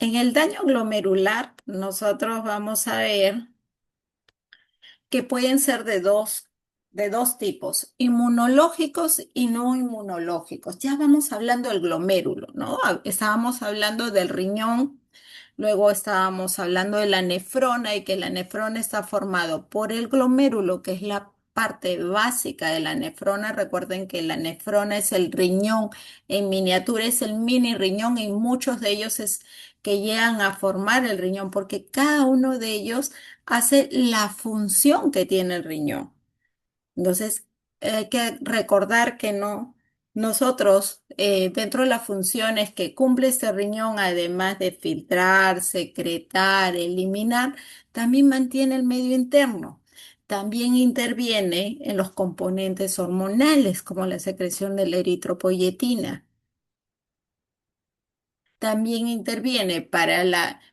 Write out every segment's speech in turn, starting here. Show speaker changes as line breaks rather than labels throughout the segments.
En el daño glomerular, nosotros vamos a ver que pueden ser de dos tipos, inmunológicos y no inmunológicos. Ya vamos hablando del glomérulo, ¿no? Estábamos hablando del riñón, luego estábamos hablando de la nefrona y que la nefrona está formado por el glomérulo, que es la parte básica de la nefrona. Recuerden que la nefrona es el riñón en miniatura, es el mini riñón y muchos de ellos es que llegan a formar el riñón porque cada uno de ellos hace la función que tiene el riñón. Entonces, hay que recordar que no, nosotros, dentro de las funciones que cumple este riñón, además de filtrar, secretar, eliminar, también mantiene el medio interno. También interviene en los componentes hormonales, como la secreción de la eritropoyetina. También interviene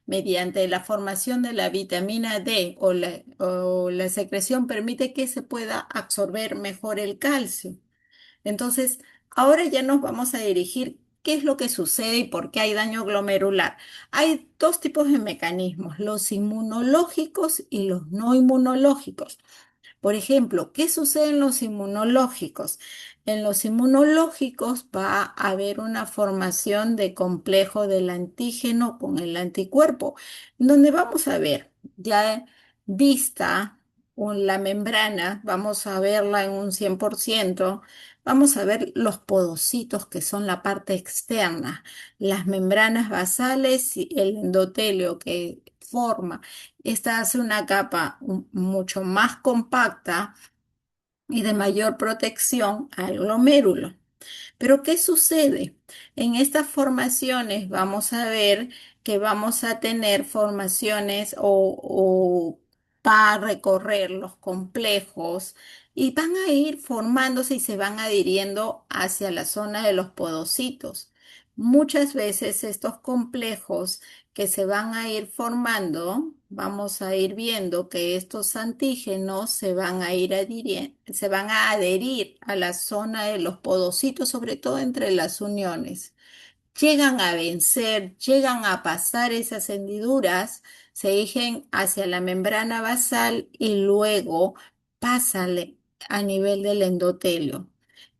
mediante la formación de la vitamina D o la secreción permite que se pueda absorber mejor el calcio. Entonces, ahora ya nos vamos a dirigir qué es lo que sucede y por qué hay daño glomerular. Hay dos tipos de mecanismos, los inmunológicos y los no inmunológicos. Por ejemplo, ¿qué sucede en los inmunológicos? En los inmunológicos va a haber una formación de complejo del antígeno con el anticuerpo, donde vamos a ver ya vista la membrana, vamos a verla en un 100%, vamos a ver los podocitos que son la parte externa, las membranas basales y el endotelio que forma. Esta hace una capa mucho más compacta y de mayor protección al glomérulo. Pero ¿qué sucede? En estas formaciones vamos a ver que vamos a tener formaciones o va a recorrer los complejos y van a ir formándose y se van adhiriendo hacia la zona de los podocitos. Muchas veces estos complejos que se van a ir formando, vamos a ir viendo que estos antígenos se van a adherir a la zona de los podocitos, sobre todo entre las uniones. Llegan a vencer, llegan a pasar esas hendiduras, se dirigen hacia la membrana basal y luego pasan a nivel del endotelio.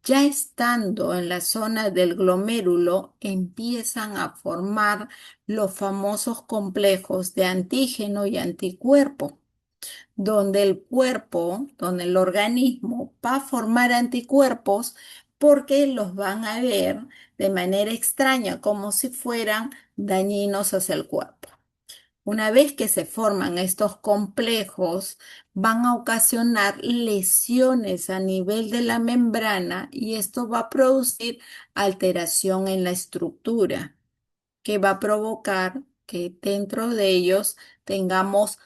Ya estando en la zona del glomérulo, empiezan a formar los famosos complejos de antígeno y anticuerpo, donde el cuerpo, donde el organismo va a formar anticuerpos porque los van a ver de manera extraña, como si fueran dañinos hacia el cuerpo. Una vez que se forman estos complejos, van a ocasionar lesiones a nivel de la membrana y esto va a producir alteración en la estructura, que va a provocar que dentro de ellos tengamos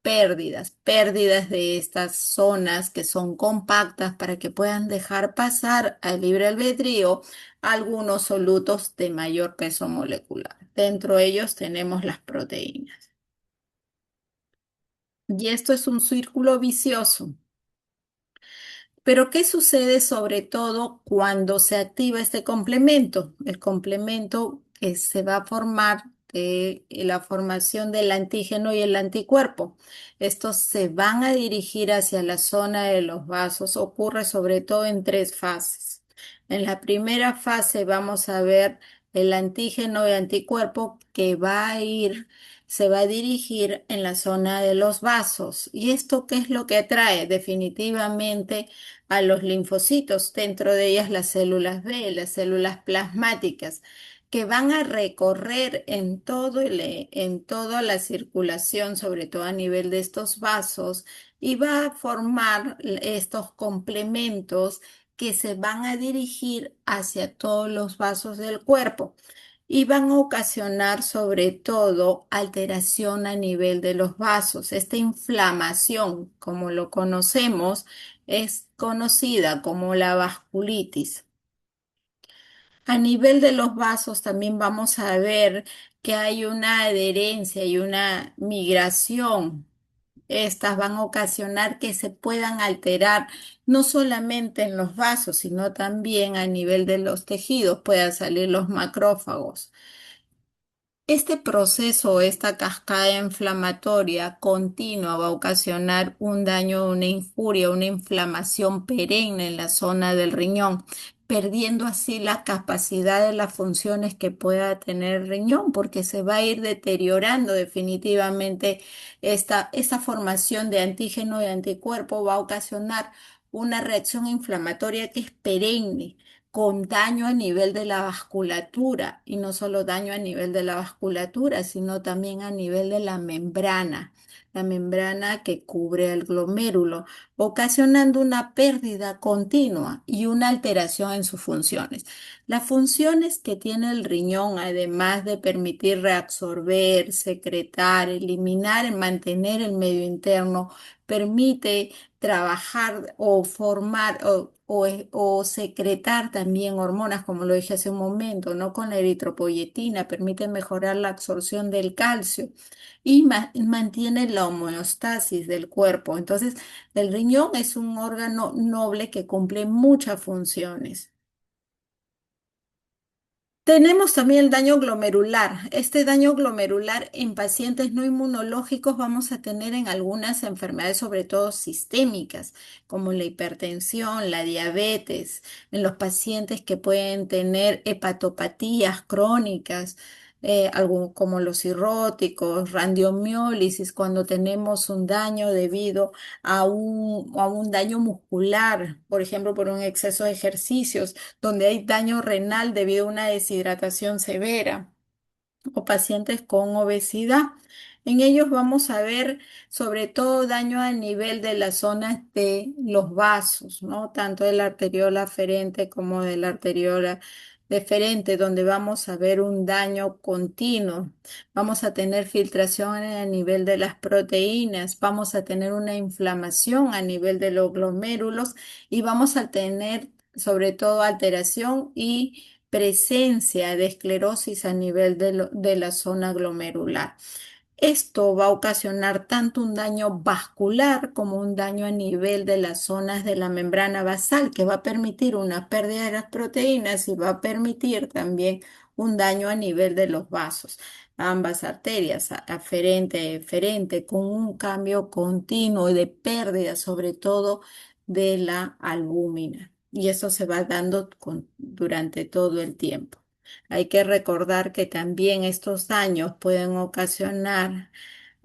pérdidas de estas zonas que son compactas para que puedan dejar pasar al libre albedrío algunos solutos de mayor peso molecular. Dentro de ellos tenemos las proteínas. Y esto es un círculo vicioso. Pero ¿qué sucede sobre todo cuando se activa este complemento? El complemento que se va a formar de la formación del antígeno y el anticuerpo. Estos se van a dirigir hacia la zona de los vasos. Ocurre sobre todo en tres fases. En la primera fase vamos a ver el antígeno y anticuerpo que se va a dirigir en la zona de los vasos. ¿Y esto qué es lo que atrae? Definitivamente a los linfocitos, dentro de ellas las células B, las células plasmáticas, que van a recorrer en toda la circulación, sobre todo a nivel de estos vasos, y va a formar estos complementos que se van a dirigir hacia todos los vasos del cuerpo y van a ocasionar sobre todo alteración a nivel de los vasos. Esta inflamación, como lo conocemos, es conocida como la vasculitis. A nivel de los vasos también vamos a ver que hay una adherencia y una migración. Estas van a ocasionar que se puedan alterar no solamente en los vasos, sino también a nivel de los tejidos, puedan salir los macrófagos. Este proceso, esta cascada inflamatoria continua va a ocasionar un daño, una injuria, una inflamación perenne en la zona del riñón, perdiendo así la capacidad de las funciones que pueda tener el riñón, porque se va a ir deteriorando definitivamente esta formación de antígeno y anticuerpo va a ocasionar una reacción inflamatoria que es perenne con daño a nivel de la vasculatura y no solo daño a nivel de la vasculatura, sino también a nivel de la membrana que cubre el glomérulo, ocasionando una pérdida continua y una alteración en sus funciones. Las funciones que tiene el riñón, además de permitir reabsorber, secretar, eliminar, mantener el medio interno, permite trabajar o formar o secretar también hormonas, como lo dije hace un momento, ¿no? Con la eritropoyetina, permite mejorar la absorción del calcio y mantiene la homeostasis del cuerpo. Entonces, el riñón es un órgano noble que cumple muchas funciones. Tenemos también el daño glomerular. Este daño glomerular en pacientes no inmunológicos vamos a tener en algunas enfermedades, sobre todo sistémicas, como la hipertensión, la diabetes, en los pacientes que pueden tener hepatopatías crónicas, como los cirróticos, radiomiólisis, cuando tenemos un daño debido a un daño muscular, por ejemplo, por un exceso de ejercicios donde hay daño renal debido a una deshidratación severa o pacientes con obesidad. En ellos vamos a ver sobre todo daño a nivel de las zonas de los vasos, ¿no? Tanto de la arteriola aferente como de la arteriola deferente, donde vamos a ver un daño continuo. Vamos a tener filtración a nivel de las proteínas, vamos a tener una inflamación a nivel de los glomérulos y vamos a tener sobre todo alteración y presencia de esclerosis a nivel de la zona glomerular. Esto va a ocasionar tanto un daño vascular como un daño a nivel de las zonas de la membrana basal, que va a permitir una pérdida de las proteínas y va a permitir también un daño a nivel de los vasos. Ambas arterias, aferente, eferente, con un cambio continuo de pérdida, sobre todo de la albúmina. Y eso se va dando durante todo el tiempo. Hay que recordar que también estos daños pueden ocasionar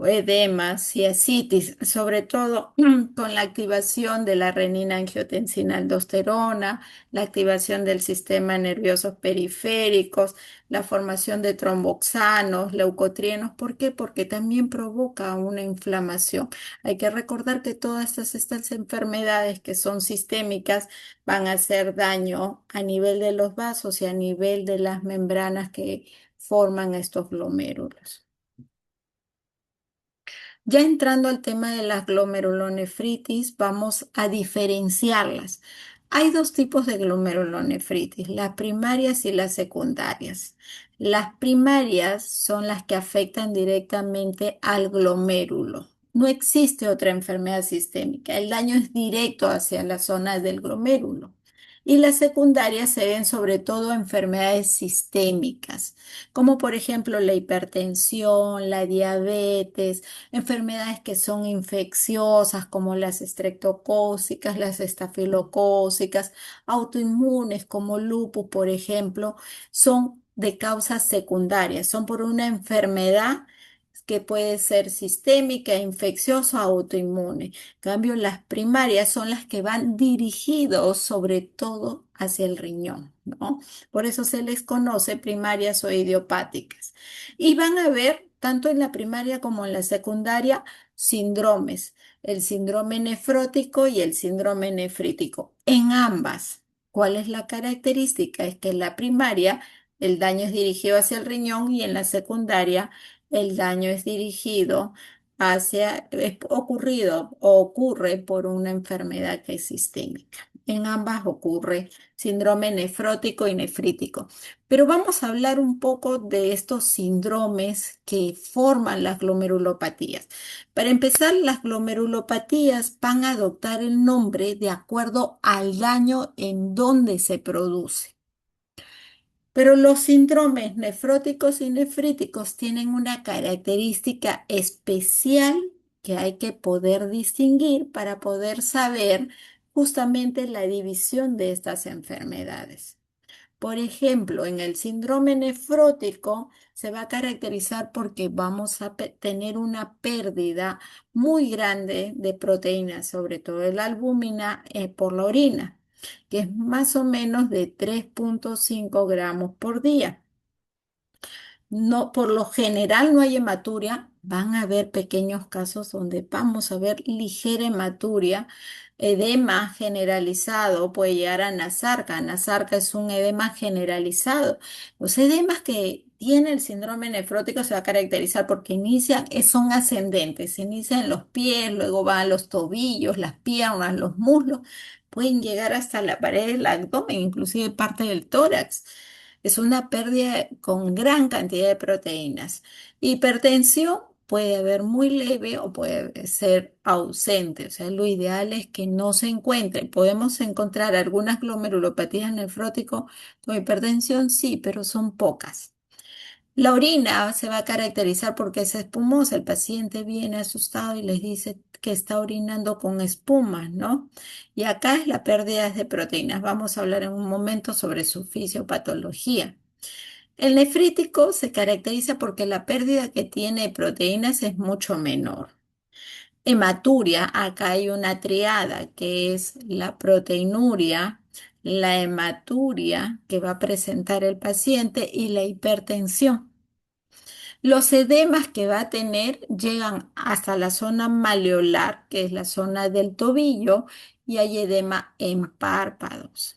edemas y ascitis, sobre todo con la activación de la renina-angiotensina-aldosterona, la activación del sistema nervioso periféricos, la formación de tromboxanos, leucotrienos. ¿Por qué? Porque también provoca una inflamación. Hay que recordar que todas estas enfermedades que son sistémicas van a hacer daño a nivel de los vasos y a nivel de las membranas que forman estos glomérulos. Ya entrando al tema de las glomerulonefritis, vamos a diferenciarlas. Hay dos tipos de glomerulonefritis, las primarias y las secundarias. Las primarias son las que afectan directamente al glomérulo. No existe otra enfermedad sistémica. El daño es directo hacia las zonas del glomérulo. Y las secundarias se ven sobre todo enfermedades sistémicas, como por ejemplo la hipertensión, la diabetes, enfermedades que son infecciosas como las estreptocócicas, las estafilocócicas, autoinmunes como lupus, por ejemplo, son de causas secundarias, son por una enfermedad que puede ser sistémica, infecciosa o autoinmune. En cambio, las primarias son las que van dirigidos sobre todo hacia el riñón, ¿no? Por eso se les conoce primarias o idiopáticas. Y van a ver, tanto en la primaria como en la secundaria, síndromes, el síndrome nefrótico y el síndrome nefrítico. En ambas, ¿cuál es la característica? Es que en la primaria el daño es dirigido hacia el riñón y en la secundaria el daño es dirigido es ocurrido o ocurre por una enfermedad que es sistémica. En ambas ocurre síndrome nefrótico y nefrítico. Pero vamos a hablar un poco de estos síndromes que forman las glomerulopatías. Para empezar, las glomerulopatías van a adoptar el nombre de acuerdo al daño en donde se produce. Pero los síndromes nefróticos y nefríticos tienen una característica especial que hay que poder distinguir para poder saber justamente la división de estas enfermedades. Por ejemplo, en el síndrome nefrótico se va a caracterizar porque vamos a tener una pérdida muy grande de proteínas, sobre todo de la albúmina, por la orina, que es más o menos de 3,5 gramos por día. No, por lo general no hay hematuria, van a haber pequeños casos donde vamos a ver ligera hematuria, edema generalizado, puede llegar a Nasarca. Nasarca es un edema generalizado. Los edemas que tiene el síndrome nefrótico se va a caracterizar porque inician, son ascendentes, se inician en los pies, luego van a los tobillos, las piernas, los muslos, pueden llegar hasta la pared del abdomen, inclusive parte del tórax. Es una pérdida con gran cantidad de proteínas. Hipertensión puede haber muy leve o puede ser ausente. O sea, lo ideal es que no se encuentre. Podemos encontrar algunas glomerulopatías nefróticas con hipertensión, sí, pero son pocas. La orina se va a caracterizar porque es espumosa. El paciente viene asustado y les dice que está orinando con espumas, ¿no? Y acá es la pérdida de proteínas. Vamos a hablar en un momento sobre su fisiopatología. El nefrítico se caracteriza porque la pérdida que tiene de proteínas es mucho menor. Hematuria, acá hay una triada que es la proteinuria, la hematuria que va a presentar el paciente y la hipertensión. Los edemas que va a tener llegan hasta la zona maleolar, que es la zona del tobillo, y hay edema en párpados.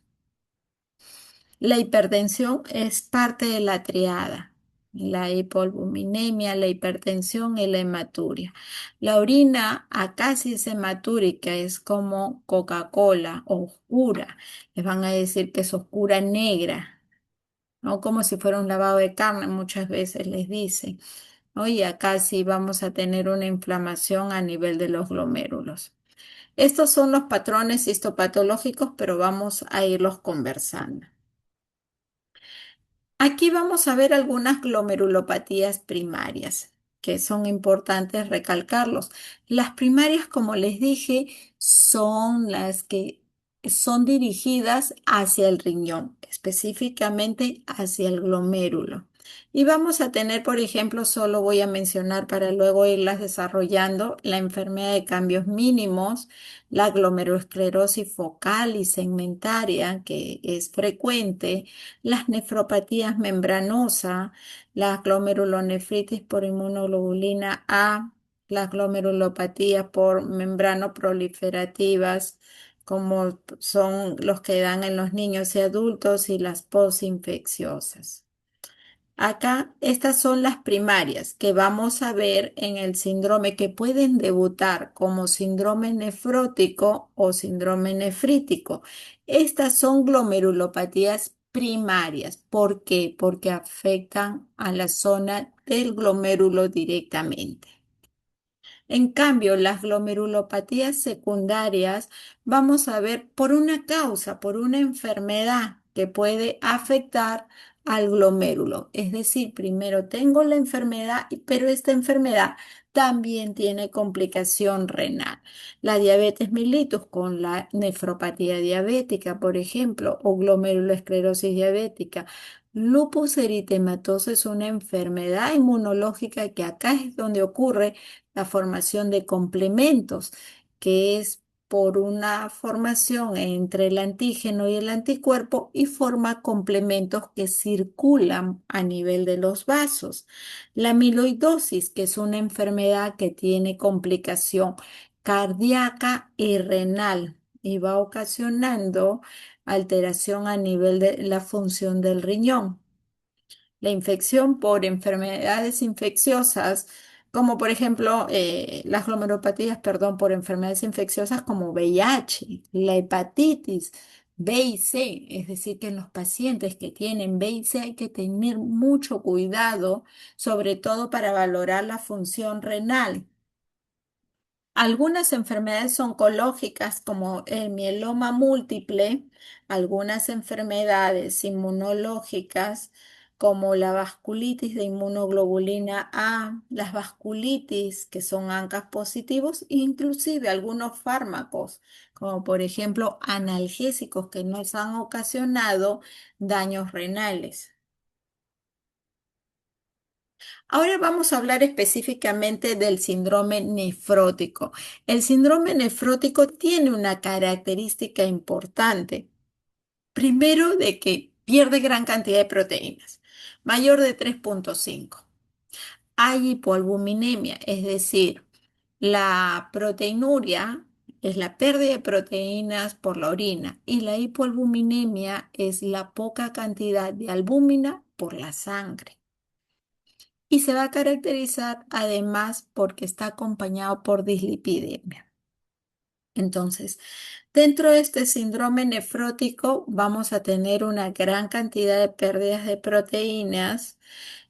La hipertensión es parte de la triada, la hipoalbuminemia, la hipertensión y la hematuria. La orina acá sí es hematúrica, es como Coca-Cola, oscura. Les van a decir que es oscura negra, ¿no? Como si fuera un lavado de carne, muchas veces les dicen. Oye, acá sí vamos a tener una inflamación a nivel de los glomérulos. Estos son los patrones histopatológicos, pero vamos a irlos conversando. Aquí vamos a ver algunas glomerulopatías primarias, que son importantes recalcarlos. Las primarias, como les dije, son las que son dirigidas hacia el riñón, específicamente hacia el glomérulo. Y vamos a tener, por ejemplo, solo voy a mencionar para luego irlas desarrollando, la enfermedad de cambios mínimos, la glomerulosclerosis focal y segmentaria, que es frecuente, las nefropatías membranosas, la glomerulonefritis por inmunoglobulina A, las glomerulopatías por membrano proliferativas, como son los que dan en los niños y adultos, y las posinfecciosas. Acá, estas son las primarias que vamos a ver en el síndrome que pueden debutar como síndrome nefrótico o síndrome nefrítico. Estas son glomerulopatías primarias. ¿Por qué? Porque afectan a la zona del glomérulo directamente. En cambio, las glomerulopatías secundarias vamos a ver por una causa, por una enfermedad que puede afectar al glomérulo. Es decir, primero tengo la enfermedad, pero esta enfermedad también tiene complicación renal. La diabetes mellitus con la nefropatía diabética, por ejemplo, o glomerulosclerosis diabética. Lupus eritematoso es una enfermedad inmunológica que acá es donde ocurre la formación de complementos, que es por una formación entre el antígeno y el anticuerpo y forma complementos que circulan a nivel de los vasos. La amiloidosis, que es una enfermedad que tiene complicación cardíaca y renal y va ocasionando alteración a nivel de la función del riñón. La infección por enfermedades infecciosas, como por ejemplo las glomerulopatías, perdón, por enfermedades infecciosas como VIH, la hepatitis B y C, es decir, que en los pacientes que tienen B y C hay que tener mucho cuidado, sobre todo para valorar la función renal. Algunas enfermedades oncológicas como el mieloma múltiple, algunas enfermedades inmunológicas como la vasculitis de inmunoglobulina A, las vasculitis que son ANCAS positivos, e inclusive algunos fármacos como por ejemplo analgésicos que nos han ocasionado daños renales. Ahora vamos a hablar específicamente del síndrome nefrótico. El síndrome nefrótico tiene una característica importante. Primero, de que pierde gran cantidad de proteínas, mayor de 3,5. Hay hipoalbuminemia, es decir, la proteinuria es la pérdida de proteínas por la orina y la hipoalbuminemia es la poca cantidad de albúmina por la sangre. Y se va a caracterizar además porque está acompañado por dislipidemia. Entonces, dentro de este síndrome nefrótico vamos a tener una gran cantidad de pérdidas de proteínas,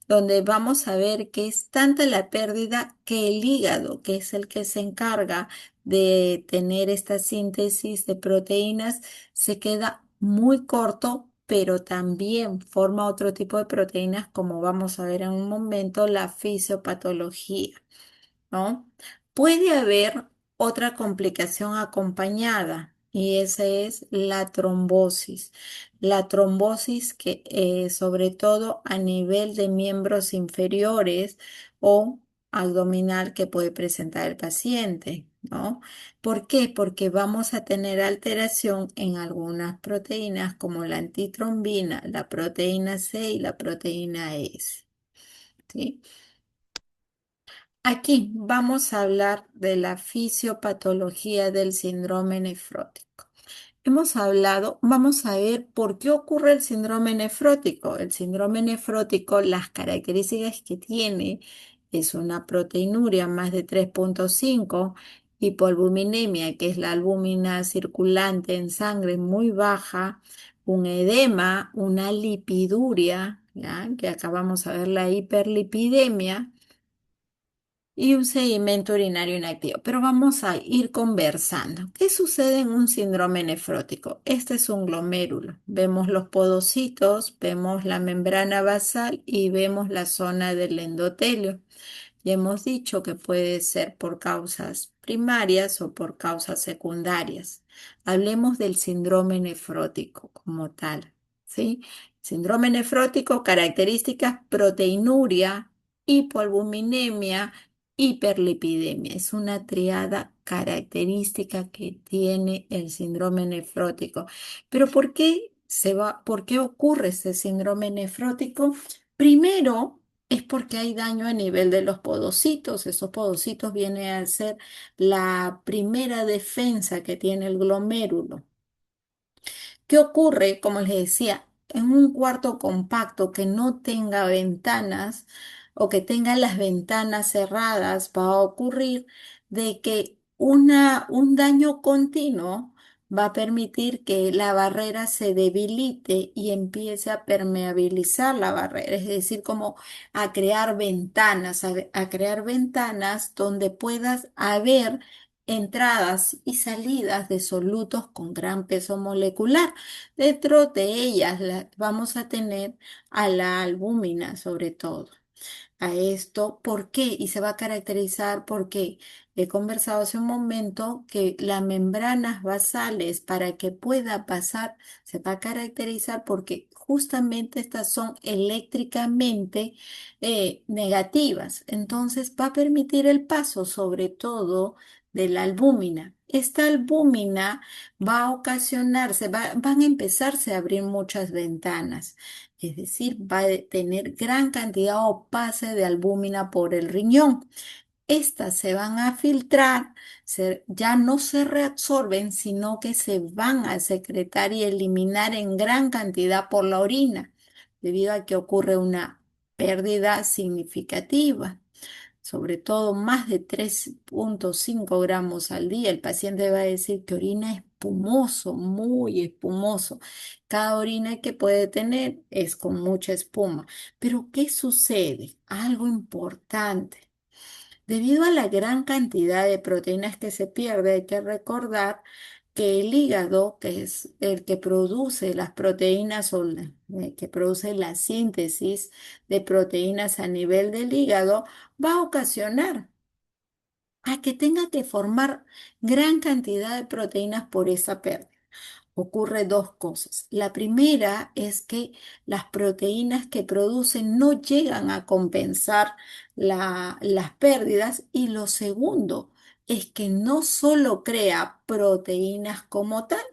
donde vamos a ver que es tanta la pérdida que el hígado, que es el que se encarga de tener esta síntesis de proteínas, se queda muy corto, pero también forma otro tipo de proteínas, como vamos a ver en un momento, la fisiopatología, ¿no? Puede haber otra complicación acompañada y esa es la trombosis. La trombosis que sobre todo a nivel de miembros inferiores o abdominal que puede presentar el paciente, ¿no? ¿Por qué? Porque vamos a tener alteración en algunas proteínas como la antitrombina, la proteína C y la proteína S, ¿sí? Aquí vamos a hablar de la fisiopatología del síndrome nefrótico. Hemos hablado, vamos a ver por qué ocurre el síndrome nefrótico. El síndrome nefrótico, las características que tiene es una proteinuria más de 3,5, hipoalbuminemia, que es la albúmina circulante en sangre muy baja, un edema, una lipiduria, ¿ya? Que acá vamos a ver la hiperlipidemia y un sedimento urinario inactivo. Pero vamos a ir conversando. ¿Qué sucede en un síndrome nefrótico? Este es un glomérulo. Vemos los podocitos, vemos la membrana basal y vemos la zona del endotelio. Ya hemos dicho que puede ser por causas primarias o por causas secundarias. Hablemos del síndrome nefrótico como tal, ¿sí? Síndrome nefrótico, características, proteinuria, hipoalbuminemia, hiperlipidemia. Es una triada característica que tiene el síndrome nefrótico. Pero ¿por qué ocurre este síndrome nefrótico? Primero, es porque hay daño a nivel de los podocitos. Esos podocitos vienen a ser la primera defensa que tiene el glomérulo. ¿Qué ocurre? Como les decía, en un cuarto compacto que no tenga ventanas o que tenga las ventanas cerradas, va a ocurrir de que un daño continuo va a permitir que la barrera se debilite y empiece a permeabilizar la barrera, es decir, como a crear ventanas, a crear ventanas donde puedas haber entradas y salidas de solutos con gran peso molecular. Dentro de ellas vamos a tener a la albúmina sobre todo. A esto, ¿por qué? Y se va a caracterizar porque he conversado hace un momento que las membranas basales para que pueda pasar se va a caracterizar porque justamente estas son eléctricamente negativas. Entonces va a permitir el paso sobre todo de la albúmina. Esta albúmina va a ocasionarse, van a empezarse a abrir muchas ventanas. Es decir, va a tener gran cantidad o pase de albúmina por el riñón. Estas se van a filtrar, ya no se reabsorben, sino que se van a secretar y eliminar en gran cantidad por la orina, debido a que ocurre una pérdida significativa, sobre todo más de 3,5 gramos al día. El paciente va a decir que orina espumoso, muy espumoso. Cada orina que puede tener es con mucha espuma. Pero ¿qué sucede? Algo importante. Debido a la gran cantidad de proteínas que se pierde, hay que recordar que el hígado, que es el que produce las proteínas o que produce la síntesis de proteínas a nivel del hígado, va a ocasionar a que tenga que formar gran cantidad de proteínas por esa pérdida. Ocurre dos cosas. La primera es que las proteínas que producen no llegan a compensar las pérdidas, y lo segundo es que no solo crea proteínas como tal,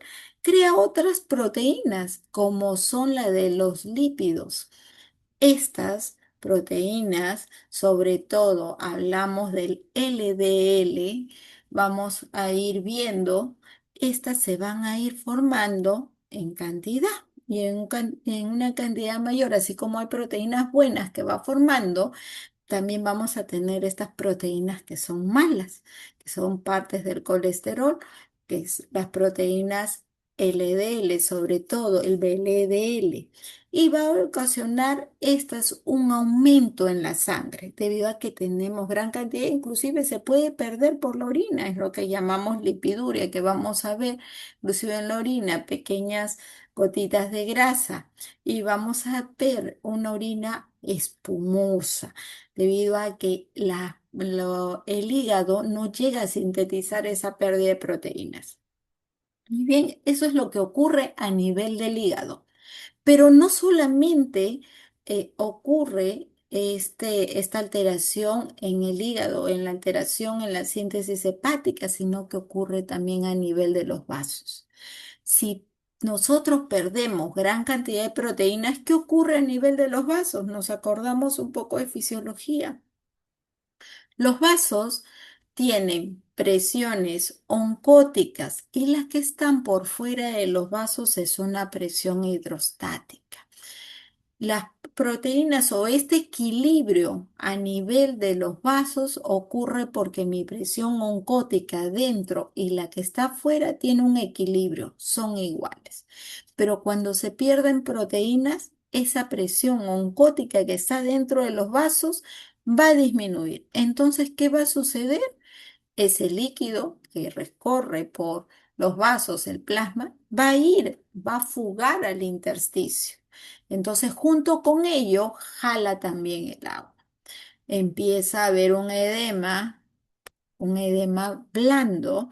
crea otras proteínas como son la de los lípidos. Estas proteínas, sobre todo hablamos del LDL, vamos a ir viendo, estas se van a ir formando en cantidad y en una cantidad mayor, así como hay proteínas buenas que va formando, también vamos a tener estas proteínas que son malas, que son partes del colesterol, que es las proteínas LDL, sobre todo el VLDL, y va a ocasionar estas un aumento en la sangre, debido a que tenemos gran cantidad, inclusive se puede perder por la orina, es lo que llamamos lipiduria, que vamos a ver, inclusive en la orina, pequeñas gotitas de grasa, y vamos a ver una orina espumosa debido a que el hígado no llega a sintetizar esa pérdida de proteínas. Y bien, eso es lo que ocurre a nivel del hígado. Pero no solamente ocurre esta alteración en el hígado, en la alteración en la síntesis hepática, sino que ocurre también a nivel de los vasos. Si nosotros perdemos gran cantidad de proteínas, ¿qué ocurre a nivel de los vasos? Nos acordamos un poco de fisiología. Los vasos tienen presiones oncóticas, y las que están por fuera de los vasos es una presión hidrostática. Las proteínas o este equilibrio a nivel de los vasos ocurre porque mi presión oncótica dentro y la que está afuera tiene un equilibrio, son iguales. Pero cuando se pierden proteínas, esa presión oncótica que está dentro de los vasos va a disminuir. Entonces, ¿qué va a suceder? Ese líquido que recorre por los vasos, el plasma, va a fugar al intersticio. Entonces, junto con ello, jala también el agua. Empieza a haber un edema blando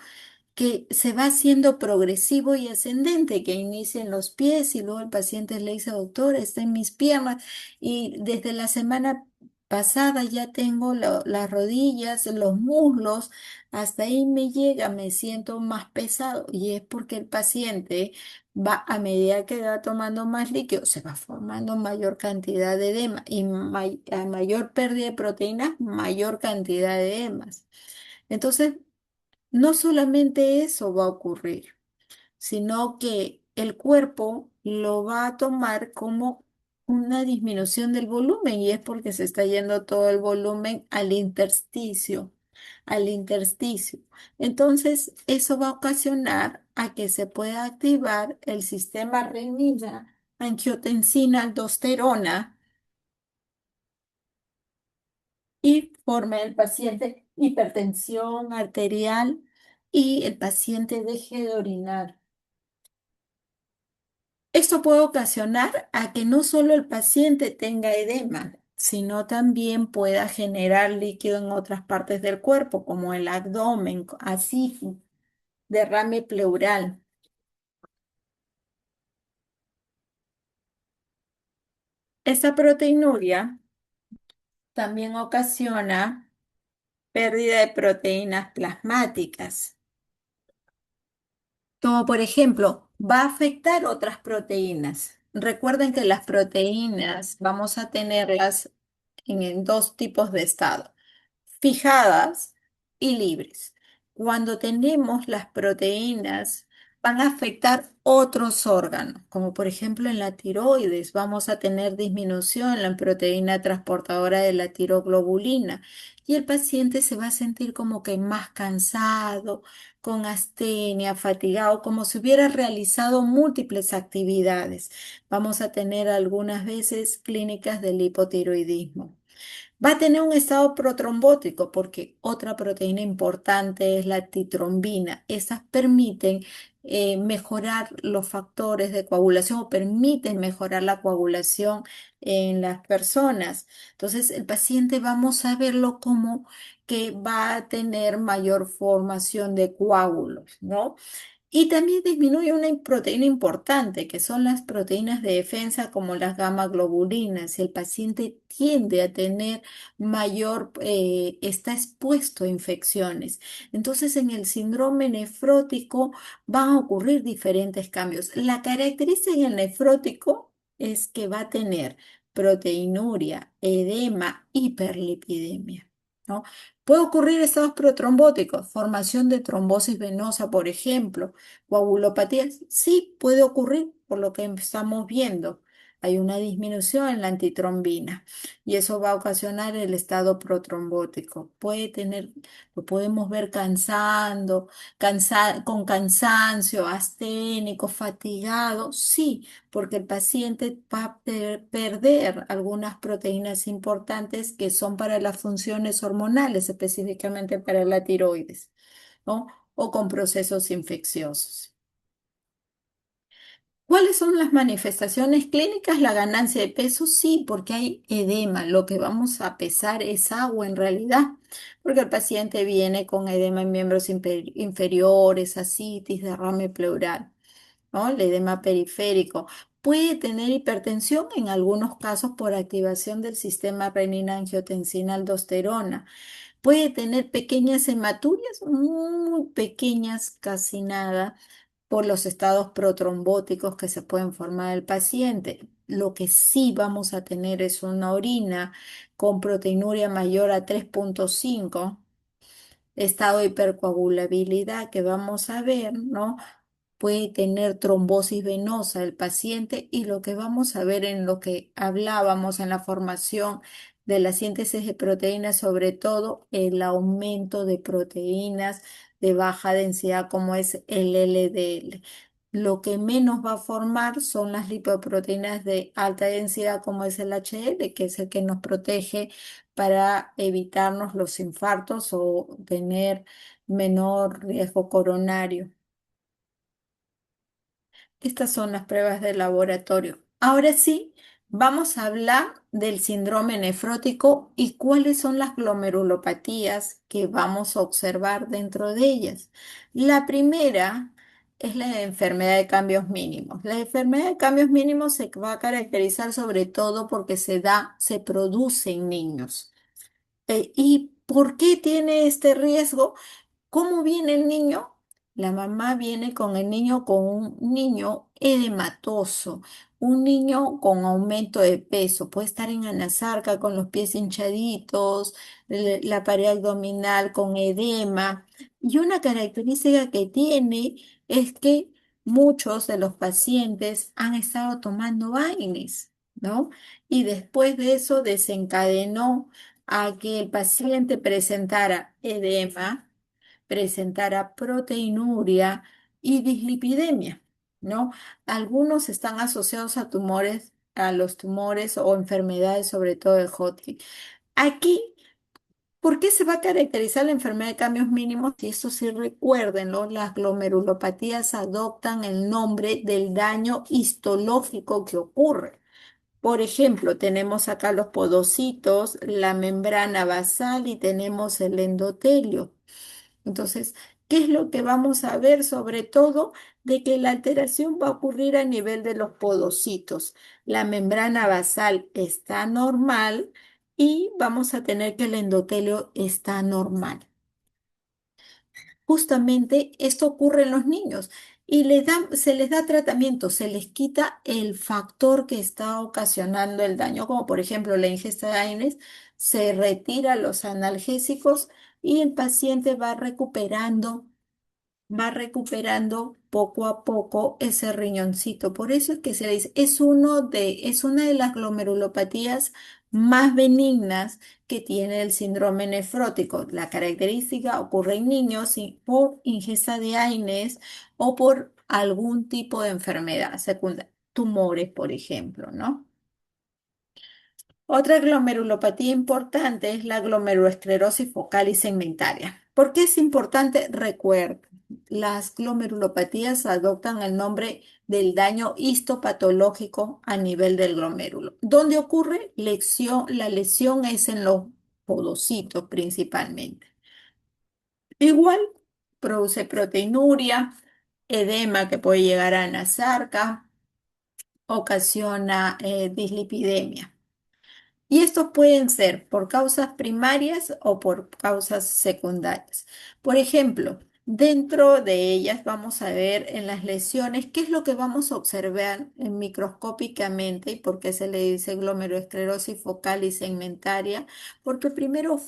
que se va haciendo progresivo y ascendente, que inicia en los pies y luego el paciente le dice, doctor, está en mis piernas y desde la semana pasada ya tengo las rodillas, los muslos, hasta ahí me llega, me siento más pesado, y es porque el paciente va, a medida que va tomando más líquido, se va formando mayor cantidad de edema, y a mayor pérdida de proteínas, mayor cantidad de edemas. Entonces, no solamente eso va a ocurrir, sino que el cuerpo lo va a tomar como una disminución del volumen, y es porque se está yendo todo el volumen al intersticio, al intersticio. Entonces, eso va a ocasionar a que se pueda activar el sistema renina, angiotensina, aldosterona, y forme el paciente hipertensión arterial, y el paciente deje de orinar. Esto puede ocasionar a que no solo el paciente tenga edema, sino también pueda generar líquido en otras partes del cuerpo, como el abdomen, así, derrame pleural. Esta proteinuria también ocasiona pérdida de proteínas plasmáticas. Como por ejemplo, va a afectar otras proteínas. Recuerden que las proteínas vamos a tenerlas en dos tipos de estado: fijadas y libres. Cuando tenemos las proteínas, van a afectar otros órganos, como por ejemplo en la tiroides, vamos a tener disminución en la proteína transportadora de la tiroglobulina, y el paciente se va a sentir como que más cansado, con astenia, fatigado, como si hubiera realizado múltiples actividades. Vamos a tener algunas veces clínicas del hipotiroidismo. Va a tener un estado protrombótico porque otra proteína importante es la titrombina. Esas permiten mejorar los factores de coagulación o permiten mejorar la coagulación en las personas. Entonces, el paciente vamos a verlo como que va a tener mayor formación de coágulos, ¿no? Y también disminuye una proteína importante, que son las proteínas de defensa como las gamma globulinas. El paciente tiende a tener está expuesto a infecciones. Entonces, en el síndrome nefrótico van a ocurrir diferentes cambios. La característica en el nefrótico es que va a tener proteinuria, edema, hiperlipidemia, ¿no? Puede ocurrir estados protrombóticos, formación de trombosis venosa, por ejemplo. Coagulopatías, sí puede ocurrir por lo que estamos viendo. Hay una disminución en la antitrombina y eso va a ocasionar el estado protrombótico. Lo podemos ver con cansancio, asténico, fatigado, sí, porque el paciente va a perder algunas proteínas importantes que son para las funciones hormonales, específicamente para la tiroides, ¿no? O con procesos infecciosos. ¿Cuáles son las manifestaciones clínicas? La ganancia de peso, sí, porque hay edema. Lo que vamos a pesar es agua en realidad, porque el paciente viene con edema en miembros inferiores, ascitis, derrame pleural, ¿no? El edema periférico. Puede tener hipertensión en algunos casos por activación del sistema renina-angiotensina-aldosterona. Puede tener pequeñas hematurias, muy pequeñas, casi nada, por los estados protrombóticos que se pueden formar el paciente. Lo que sí vamos a tener es una orina con proteinuria mayor a 3,5, estado de hipercoagulabilidad que vamos a ver, ¿no? Puede tener trombosis venosa el paciente y lo que vamos a ver en lo que hablábamos en la formación de la síntesis de proteínas, sobre todo el aumento de proteínas de baja densidad como es el LDL. Lo que menos va a formar son las lipoproteínas de alta densidad como es el HDL, que es el que nos protege para evitarnos los infartos o tener menor riesgo coronario. Estas son las pruebas de laboratorio. Ahora sí, vamos a hablar del síndrome nefrótico y cuáles son las glomerulopatías que vamos a observar dentro de ellas. La primera es la enfermedad de cambios mínimos. La enfermedad de cambios mínimos se va a caracterizar sobre todo porque se produce en niños. ¿Y por qué tiene este riesgo? ¿Cómo viene el niño? La mamá viene con el niño con un niño edematoso, un niño con aumento de peso. Puede estar en anasarca con los pies hinchaditos, la pared abdominal con edema. Y una característica que tiene es que muchos de los pacientes han estado tomando AINES, ¿no? Y después de eso desencadenó a que el paciente presentara edema, presentara proteinuria y dislipidemia, ¿no? Algunos están asociados a tumores, a los tumores o enfermedades, sobre todo de Hodgkin. Aquí, ¿por qué se va a caracterizar la enfermedad de cambios mínimos? Y esto sí recuérdenlo, las glomerulopatías adoptan el nombre del daño histológico que ocurre. Por ejemplo, tenemos acá los podocitos, la membrana basal y tenemos el endotelio. Entonces, ¿qué es lo que vamos a ver? Sobre todo de que la alteración va a ocurrir a nivel de los podocitos. La membrana basal está normal y vamos a tener que el endotelio está normal. Justamente esto ocurre en los niños y se les da tratamiento, se les quita el factor que está ocasionando el daño, como por ejemplo la ingesta de AINES, se retira los analgésicos y el paciente va recuperando poco a poco ese riñoncito. Por eso es que se le dice, es una de las glomerulopatías más benignas que tiene el síndrome nefrótico. La característica ocurre en niños por ingesta de AINES o por algún tipo de enfermedad secundaria, tumores, por ejemplo, ¿no? Otra glomerulopatía importante es la glomerulosclerosis focal y segmentaria. ¿Por qué es importante? Recuerda, las glomerulopatías adoptan el nombre del daño histopatológico a nivel del glomérulo. ¿Dónde ocurre lesión? La lesión es en los podocitos principalmente. Igual produce proteinuria, edema que puede llegar a anasarca, ocasiona dislipidemia. Y estos pueden ser por causas primarias o por causas secundarias. Por ejemplo, dentro de ellas vamos a ver en las lesiones qué es lo que vamos a observar microscópicamente y por qué se le dice glomerulosclerosis focal y segmentaria, porque primero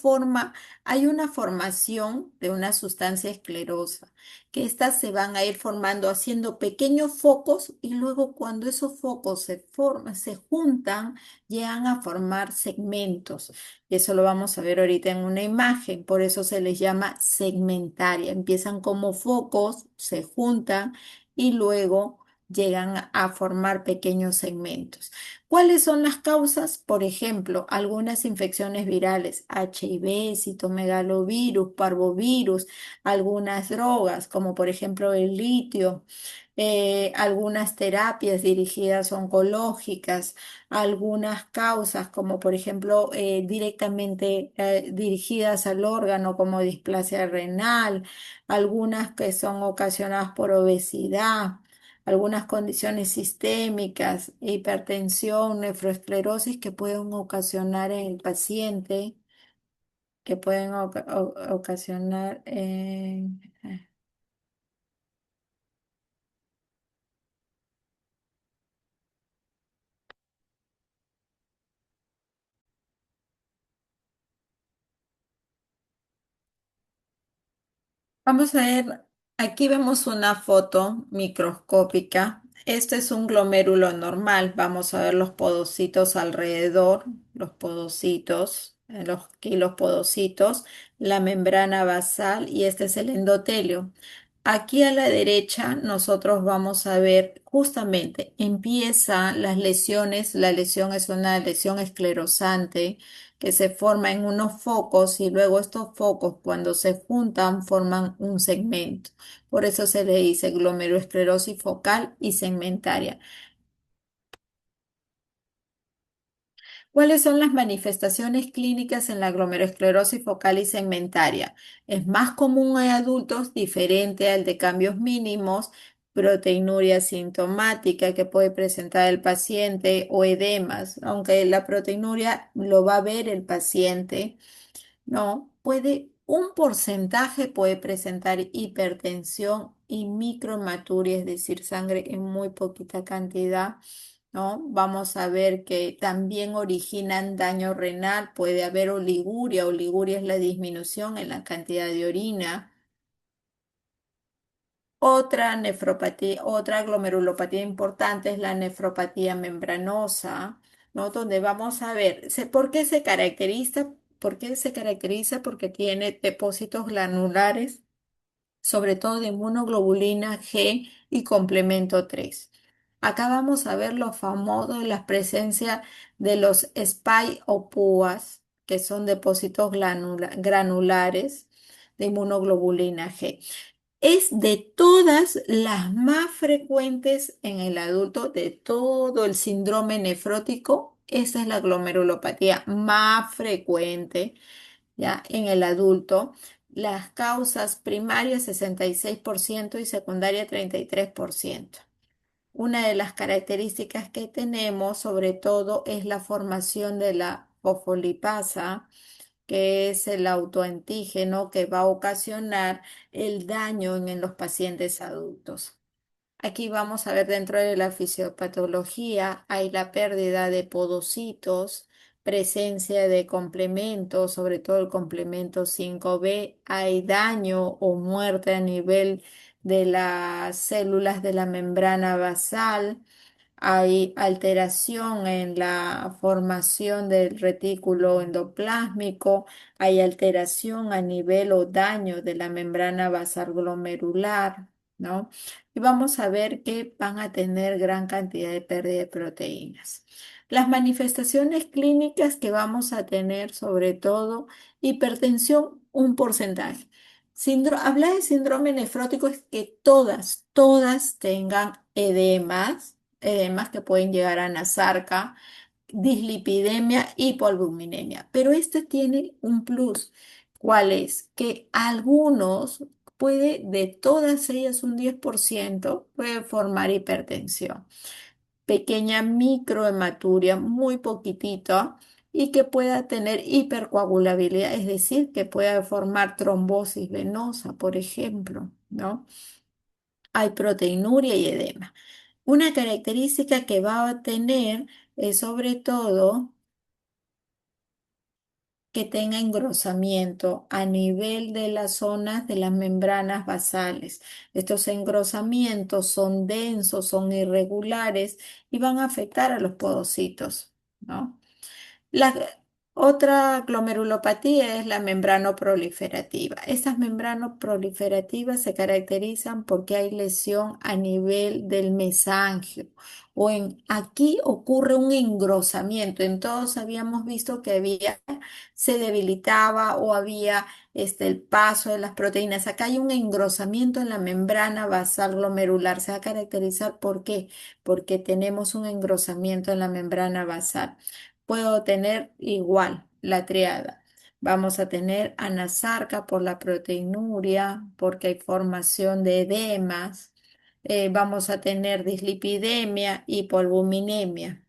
hay una formación de una sustancia esclerosa, que estas se van a ir formando haciendo pequeños focos y luego cuando esos focos se juntan, llegan a formar segmentos. Y eso lo vamos a ver ahorita en una imagen, por eso se les llama segmentaria. Empiezan como focos, se juntan y luego llegan a formar pequeños segmentos. ¿Cuáles son las causas? Por ejemplo, algunas infecciones virales, HIV, citomegalovirus, parvovirus, algunas drogas, como por ejemplo el litio, algunas terapias dirigidas oncológicas, algunas causas como por ejemplo directamente dirigidas al órgano como displasia renal, algunas que son ocasionadas por obesidad, algunas condiciones sistémicas, hipertensión, nefroesclerosis que pueden ocasionar en el paciente, que pueden ocasionar vamos a ver, aquí vemos una foto microscópica. Este es un glomérulo normal. Vamos a ver los podocitos alrededor, los podocitos, aquí los podocitos, la membrana basal y este es el endotelio. Aquí a la derecha nosotros vamos a ver justamente, empiezan las lesiones, la lesión es una lesión esclerosante que se forma en unos focos y luego estos focos cuando se juntan forman un segmento. Por eso se le dice glomerulosclerosis focal y segmentaria. ¿Cuáles son las manifestaciones clínicas en la glomerulosclerosis focal y segmentaria? Es más común en adultos, diferente al de cambios mínimos, proteinuria sintomática que puede presentar el paciente o edemas, aunque la proteinuria lo va a ver el paciente. No, un porcentaje puede presentar hipertensión y microhematuria, es decir, sangre en muy poquita cantidad, ¿no? Vamos a ver que también originan daño renal, puede haber oliguria, oliguria es la disminución en la cantidad de orina. Otra nefropatía, otra glomerulopatía importante es la nefropatía membranosa, ¿no? Donde vamos a ver, ¿por qué se caracteriza? ¿Por qué se caracteriza? Porque tiene depósitos granulares, sobre todo de inmunoglobulina G y complemento 3. Acá vamos a ver lo famoso de la presencia de los SPY o PUAS, que son depósitos granulares de inmunoglobulina G. Es de todas las más frecuentes en el adulto, de todo el síndrome nefrótico. Esa es la glomerulopatía más frecuente, ¿ya? En el adulto. Las causas primarias 66% y secundaria 33%. Una de las características que tenemos, sobre todo, es la formación de la fosfolipasa, que es el autoantígeno que va a ocasionar el daño en los pacientes adultos. Aquí vamos a ver dentro de la fisiopatología, hay la pérdida de podocitos, presencia de complementos, sobre todo el complemento 5B, hay daño o muerte a nivel de las células de la membrana basal, hay alteración en la formación del retículo endoplásmico, hay alteración a nivel o daño de la membrana basal glomerular. ¿no? Y vamos a ver que van a tener gran cantidad de pérdida de proteínas. Las manifestaciones clínicas que vamos a tener, sobre todo, hipertensión, un porcentaje. Hablar de síndrome nefrótico es que todas tengan edemas que pueden llegar a nasarca, dislipidemia, hipoalbuminemia. Pero este tiene un plus. ¿Cuál es? Que algunos de todas ellas un 10% puede formar hipertensión. Pequeña microhematuria, muy poquitito, y que pueda tener hipercoagulabilidad, es decir, que pueda formar trombosis venosa, por ejemplo, ¿no? Hay proteinuria y edema. Una característica que va a tener es sobre todo que tenga engrosamiento a nivel de las zonas de las membranas basales. Estos engrosamientos son densos, son irregulares y van a afectar a los podocitos, ¿no? La otra glomerulopatía es la membrana proliferativa. Estas membranas proliferativas se caracterizan porque hay lesión a nivel del mesangio aquí ocurre un engrosamiento. En todos habíamos visto que se debilitaba o había el paso de las proteínas. Acá hay un engrosamiento en la membrana basal glomerular. Se va a caracterizar ¿por qué? Porque tenemos un engrosamiento en la membrana basal. Puedo tener igual la triada. Vamos a tener anasarca por la proteinuria, porque hay formación de edemas. Vamos a tener dislipidemia, hipoalbuminemia.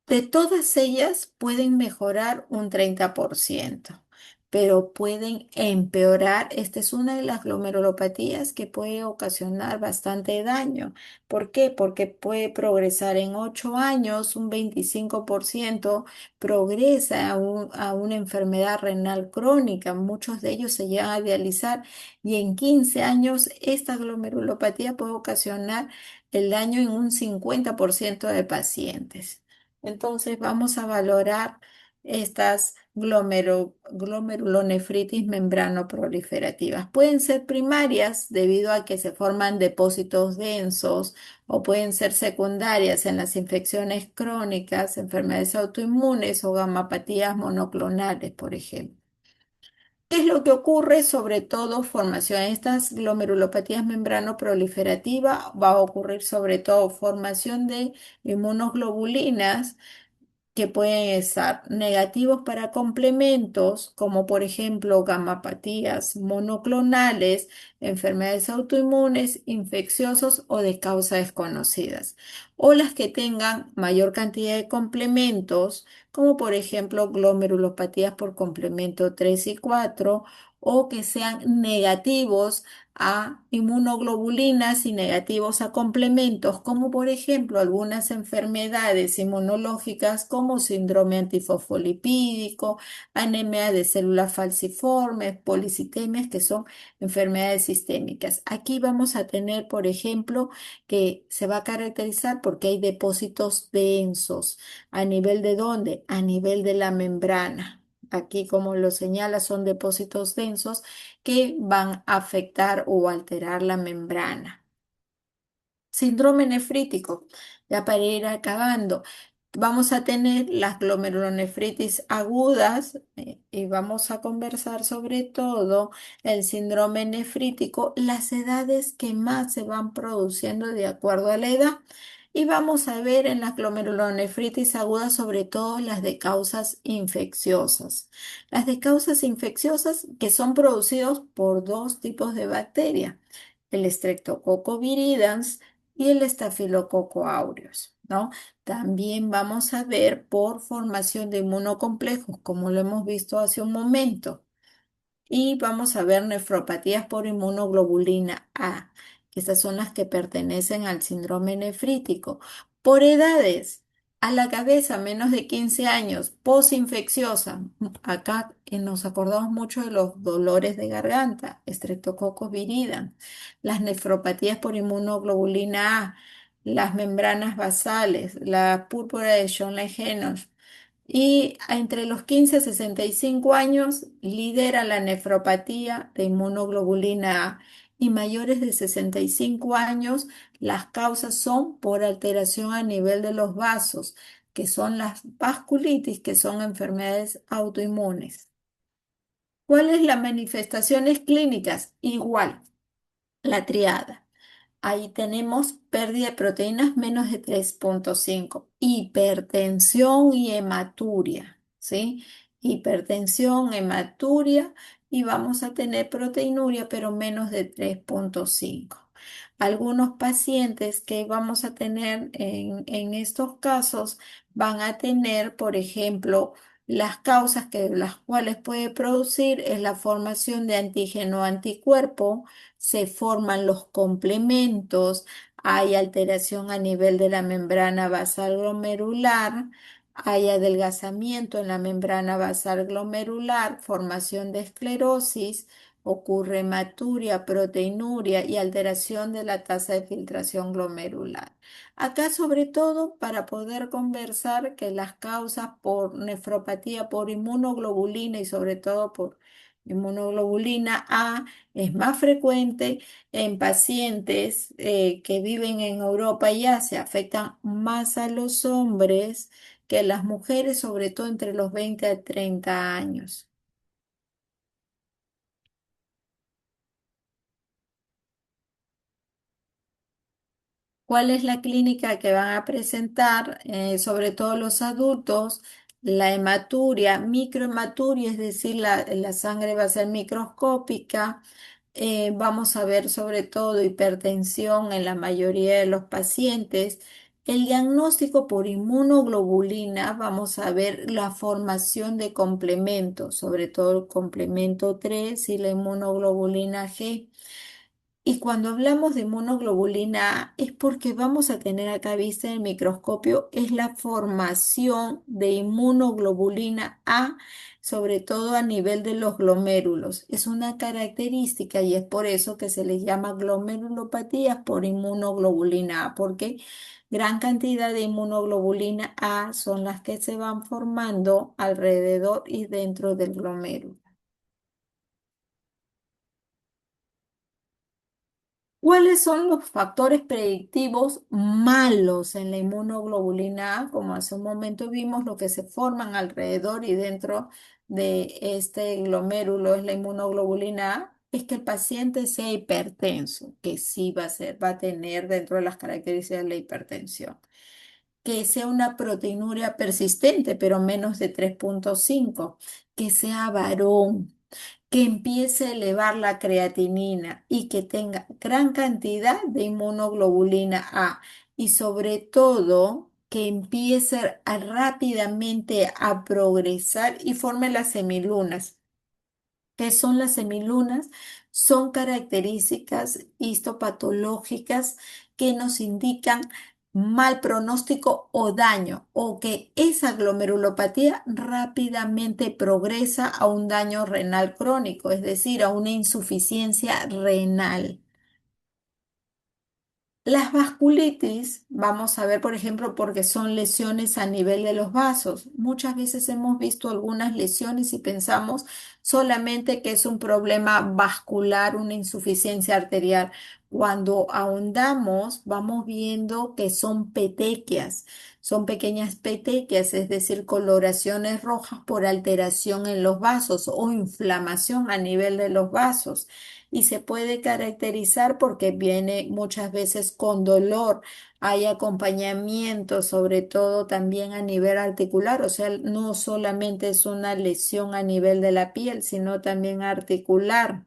De todas ellas pueden mejorar un 30%, pero pueden empeorar. Esta es una de las glomerulopatías que puede ocasionar bastante daño. ¿Por qué? Porque puede progresar en 8 años, un 25% progresa a una enfermedad renal crónica. Muchos de ellos se llegan a dializar y en 15 años esta glomerulopatía puede ocasionar el daño en un 50% de pacientes. Entonces vamos a valorar estas glomerulonefritis membranoproliferativas. Pueden ser primarias debido a que se forman depósitos densos o pueden ser secundarias en las infecciones crónicas, enfermedades autoinmunes o gamapatías monoclonales, por ejemplo. ¿Qué es lo que ocurre? Sobre todo formación de estas glomerulopatías membranoproliferativas, va a ocurrir sobre todo formación de inmunoglobulinas que pueden estar negativos para complementos, como por ejemplo gamapatías monoclonales, enfermedades autoinmunes, infecciosos o de causa desconocidas, o las que tengan mayor cantidad de complementos, como por ejemplo glomerulopatías por complemento 3 y 4, o que sean negativos a inmunoglobulinas y negativos a complementos, como por ejemplo algunas enfermedades inmunológicas como síndrome antifosfolipídico, anemia de células falciformes, policitemias, que son enfermedades sistémicas. Aquí vamos a tener, por ejemplo, que se va a caracterizar porque hay depósitos densos. ¿A nivel de dónde? A nivel de la membrana. Aquí, como lo señala, son depósitos densos que van a afectar o alterar la membrana. Síndrome nefrítico, ya para ir acabando, vamos a tener las glomerulonefritis agudas y vamos a conversar sobre todo el síndrome nefrítico, las edades que más se van produciendo de acuerdo a la edad. Y vamos a ver en las glomerulonefritis agudas sobre todo las de causas infecciosas. Las de causas infecciosas que son producidos por dos tipos de bacterias, el Streptococcus viridans y el estafilococo aureus, ¿no? También vamos a ver por formación de inmunocomplejos, como lo hemos visto hace un momento. Y vamos a ver nefropatías por inmunoglobulina A, que estas son las que pertenecen al síndrome nefrítico. Por edades, a la cabeza menos de 15 años, posinfecciosa. Acá nos acordamos mucho de los dolores de garganta, Streptococcus viridans, las nefropatías por inmunoglobulina A, las membranas basales, la púrpura de Schönlein-Steinach Y entre los 15 a 65 años lidera la nefropatía de inmunoglobulina A. Y mayores de 65 años, las causas son por alteración a nivel de los vasos, que son las vasculitis, que son enfermedades autoinmunes. ¿Cuáles las manifestaciones clínicas? Igual, la triada. Ahí tenemos pérdida de proteínas menos de 3,5, hipertensión y hematuria, ¿sí? Hipertensión, hematuria y vamos a tener proteinuria, pero menos de 3,5. Algunos pacientes que vamos a tener en estos casos van a tener, por ejemplo, las causas que las cuales puede producir es la formación de antígeno anticuerpo, se forman los complementos, hay alteración a nivel de la membrana basal glomerular, hay adelgazamiento en la membrana basal glomerular, formación de esclerosis, ocurre hematuria, proteinuria y alteración de la tasa de filtración glomerular. Acá sobre todo para poder conversar que las causas por nefropatía por inmunoglobulina y sobre todo por inmunoglobulina A es más frecuente en pacientes que viven en Europa y Asia, afectan más a los hombres que a las mujeres, sobre todo entre los 20 a 30 años. ¿Cuál es la clínica que van a presentar? Sobre todo los adultos, la hematuria, microhematuria, es decir, la sangre va a ser microscópica. Vamos a ver sobre todo hipertensión en la mayoría de los pacientes. El diagnóstico por inmunoglobulina, vamos a ver la formación de complementos, sobre todo el complemento 3 y la inmunoglobulina G. Y cuando hablamos de inmunoglobulina A es porque vamos a tener acá vista en el microscopio, es la formación de inmunoglobulina A, sobre todo a nivel de los glomérulos. Es una característica y es por eso que se les llama glomerulopatías por inmunoglobulina A, porque gran cantidad de inmunoglobulina A son las que se van formando alrededor y dentro del glomérulo. ¿Cuáles son los factores predictivos malos en la inmunoglobulina A? Como hace un momento vimos, lo que se forman alrededor y dentro de este glomérulo es la inmunoglobulina A, es que el paciente sea hipertenso, que sí va a ser, va a tener dentro de las características de la hipertensión. Que sea una proteinuria persistente, pero menos de 3,5, que sea varón, que empiece a elevar la creatinina y que tenga gran cantidad de inmunoglobulina A y sobre todo que empiece rápidamente a progresar y forme las semilunas. ¿Qué son las semilunas? Son características histopatológicas que nos indican mal pronóstico o daño, o que esa glomerulopatía rápidamente progresa a un daño renal crónico, es decir, a una insuficiencia renal. Las vasculitis, vamos a ver, por ejemplo, porque son lesiones a nivel de los vasos. Muchas veces hemos visto algunas lesiones y pensamos solamente que es un problema vascular, una insuficiencia arterial. Cuando ahondamos, vamos viendo que son petequias, son pequeñas petequias, es decir, coloraciones rojas por alteración en los vasos o inflamación a nivel de los vasos y se puede caracterizar porque viene muchas veces con dolor. Hay acompañamiento, sobre todo también a nivel articular, o sea, no solamente es una lesión a nivel de la piel, sino también articular.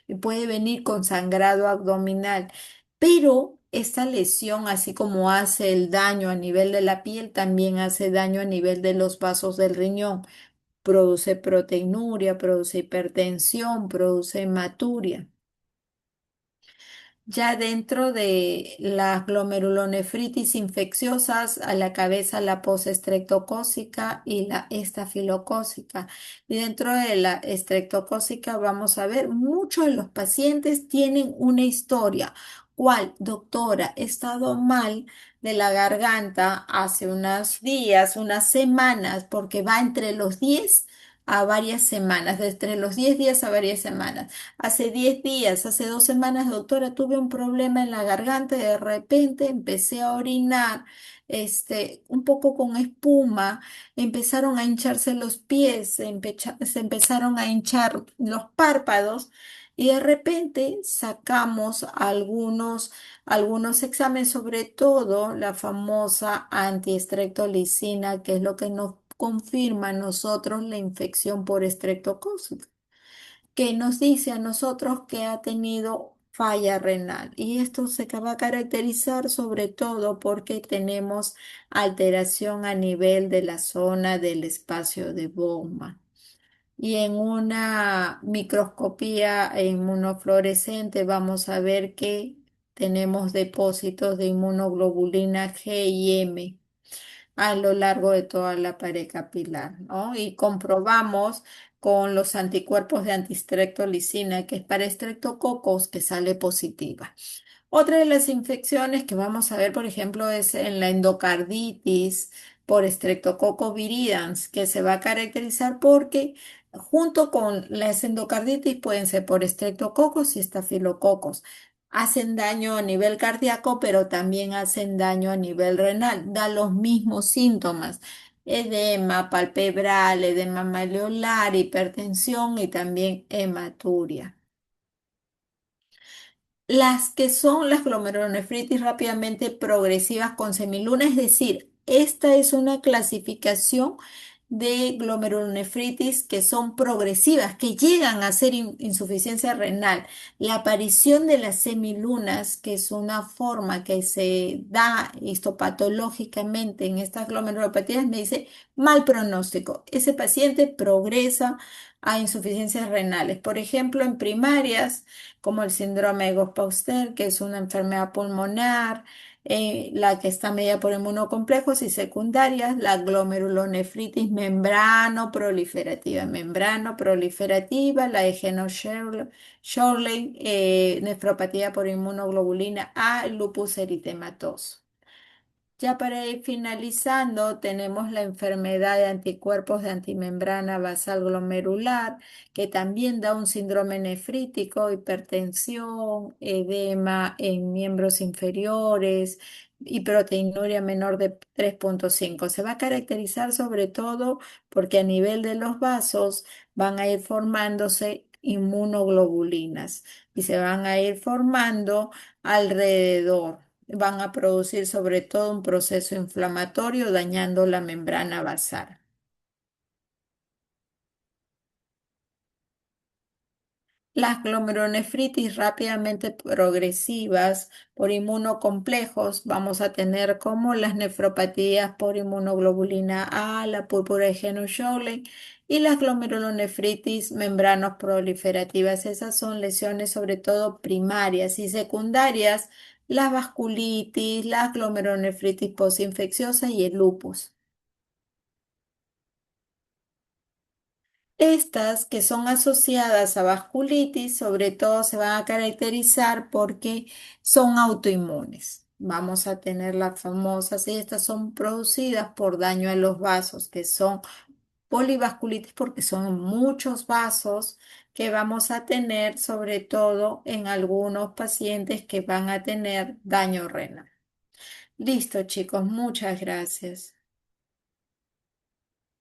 Y puede venir con sangrado abdominal, pero esta lesión, así como hace el daño a nivel de la piel, también hace daño a nivel de los vasos del riñón. Produce proteinuria, produce hipertensión, produce hematuria. Ya dentro de las glomerulonefritis infecciosas, a la cabeza la postestreptocócica y la estafilocócica. Y dentro de la estreptocócica vamos a ver, muchos de los pacientes tienen una historia. ¿Cuál, doctora? He estado mal, de la garganta hace unos días, unas semanas, porque va entre los 10 a varias semanas, de entre los 10 días a varias semanas. Hace 10 días, hace 2 semanas, doctora, tuve un problema en la garganta y de repente empecé a orinar, un poco con espuma, empezaron a hincharse los pies, se empezaron a hinchar los párpados y de repente sacamos algunos exámenes, sobre todo la famosa antiestreptolicina, que es lo que nos confirma a nosotros la infección por estreptococcus, que nos dice a nosotros que ha tenido falla renal. Y esto se va a caracterizar sobre todo porque tenemos alteración a nivel de la zona del espacio de Bowman. Y en una microscopía inmunofluorescente vamos a ver que tenemos depósitos de inmunoglobulina G y M a lo largo de toda la pared capilar, ¿no? Y comprobamos con los anticuerpos de antistreptolicina, que es para estreptococos, que sale positiva. Otra de las infecciones que vamos a ver, por ejemplo, es en la endocarditis por Streptococcus viridans, que se va a caracterizar porque junto con las endocarditis pueden ser por estreptococos y estafilococos. Hacen daño a nivel cardíaco, pero también hacen daño a nivel renal. Da los mismos síntomas: edema palpebral, edema maleolar, hipertensión y también hematuria. Las que son las glomerulonefritis rápidamente progresivas con semiluna, es decir, esta es una clasificación de glomerulonefritis que son progresivas, que llegan a ser insuficiencia renal. La aparición de las semilunas, que es una forma que se da histopatológicamente en estas glomerulopatías, me dice mal pronóstico. Ese paciente progresa a insuficiencias renales. Por ejemplo, en primarias, como el síndrome de Gospa-Ustar, que es una enfermedad pulmonar, la que está medida por inmunocomplejos, y secundarias, la glomerulonefritis membrano-proliferativa, la de Schörle, nefropatía por inmunoglobulina A, lupus eritematoso. Ya para ir finalizando, tenemos la enfermedad de anticuerpos de antimembrana basal glomerular, que también da un síndrome nefrítico, hipertensión, edema en miembros inferiores y proteinuria menor de 3,5. Se va a caracterizar sobre todo porque a nivel de los vasos van a ir formándose inmunoglobulinas y se van a ir formando alrededor, van a producir sobre todo un proceso inflamatorio dañando la membrana basal. Las glomerulonefritis rápidamente progresivas por inmunocomplejos vamos a tener como las nefropatías por inmunoglobulina A, la púrpura de Henoch-Schönlein y las glomerulonefritis membranos proliferativas. Esas son lesiones sobre todo primarias y secundarias, las vasculitis, las glomerulonefritis postinfecciosas y el lupus. Estas que son asociadas a vasculitis, sobre todo se van a caracterizar porque son autoinmunes. Vamos a tener las famosas, y estas son producidas por daño a los vasos, que son polivasculitis porque son muchos vasos que vamos a tener, sobre todo en algunos pacientes que van a tener daño renal. Listo, chicos, muchas gracias.